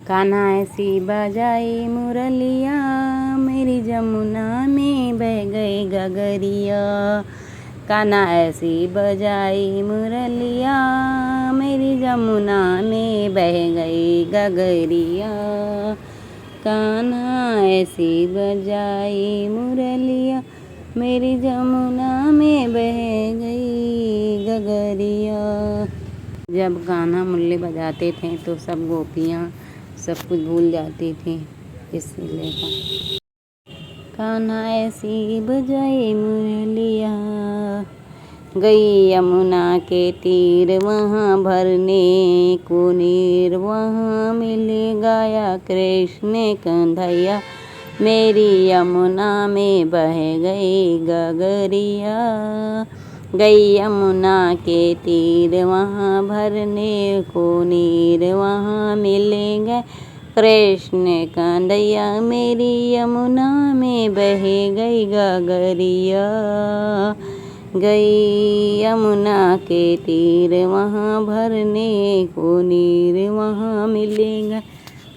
कान्हा ऐसी बजाई मुरलिया, मेरी जमुना में बह गई गगरिया। कान्हा ऐसी बजाई मुरलिया, मेरी जमुना में बह गई गगरिया। कान्हा ऐसी बजाई मुरलिया, मेरी जमुना में बह गई गगरिया। जब कान्हा मुरली बजाते थे तो सब गोपियाँ सब कुछ भूल जाती थी, इसलिए कान्हा ऐसी बजाई मुरलिया। गई यमुना के तीर वहाँ भरने को नीर, वहाँ मिल गया कृष्ण कन्हैया, मेरी यमुना में बह गई गगरिया। गई यमुना के तीर वहाँ भरने को नीर, वहाँ मिलेंगे कृष्ण कन्हैया, मेरी यमुना में बह गई गगरिया। गई यमुना के तीर वहाँ भरने को नीर, वहाँ मिलेंगे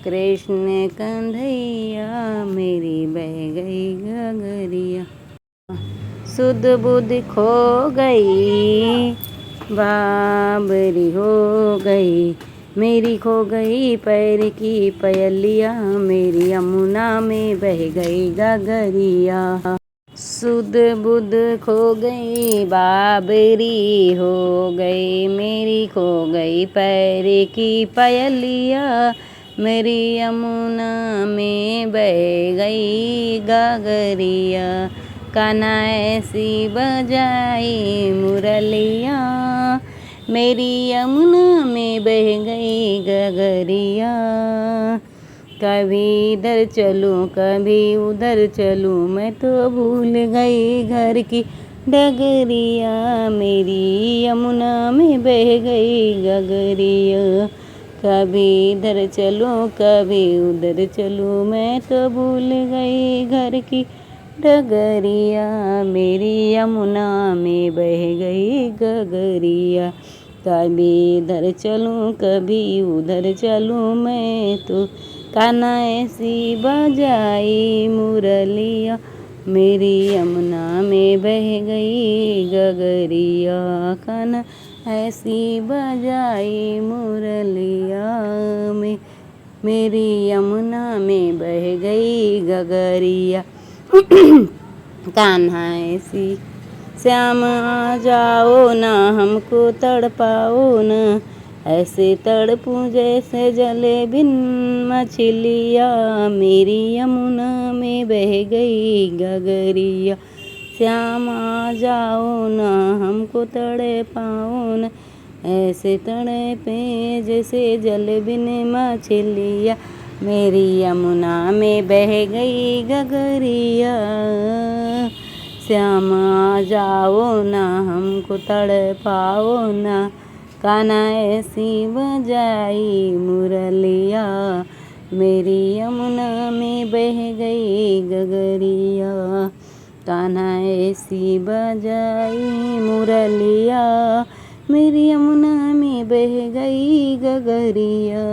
कृष्ण कन्हैया, मेरी बह गई गगरिया। सुध बुध खो गई, बाबरी हो गई, मेरी खो गई पैर की पयलिया, मेरी यमुना में बह गई गगरिया। सुध बुध खो गई, बाबरी हो गई, मेरी खो गई पैर की पयलिया, मेरी यमुना में बह गई गगरिया। कान्हा ऐसी बजाई मुरलिया, मेरी यमुना में बह गई गगरिया। कभी इधर चलूं कभी उधर चलूं, मैं तो भूल गई घर की डगरिया, मेरी यमुना में बह गई गगरिया। कभी इधर चलूं कभी उधर चलूं, मैं तो भूल गई घर की डगरिया, मेरी यमुना में बह गई गगरिया। कभी इधर चलूं कभी उधर चलूं, मैं तो कान्हा ऐसी बजाई मुरलिया, मेरी यमुना में बह गई गगरिया। कान्हा ऐसी बजाई मुरलिया, मेरी यमुना में बह गई गगरिया। कान्हा ऐसी श्याम आ जाओ ना, हमको तड़पाओ ना, ऐसे तड़पूं जैसे जले बिन मछलिया, मेरी यमुना में बह गई गगरिया। श्याम आ जाओ ना, हमको तड़पाओ ना, ऐसे तड़पे जैसे जले बिन मछलिया, मेरी यमुना में बह गई गगरिया। श्याम आ जाओ ना, हमको तड़पाओ ना, कान्हा ऐसी बजाई मुरलिया, मेरी यमुना में बह गई गगरिया। कान्हा ऐसी बजाई मुरलिया, मेरी यमुना में बह गई गगरिया।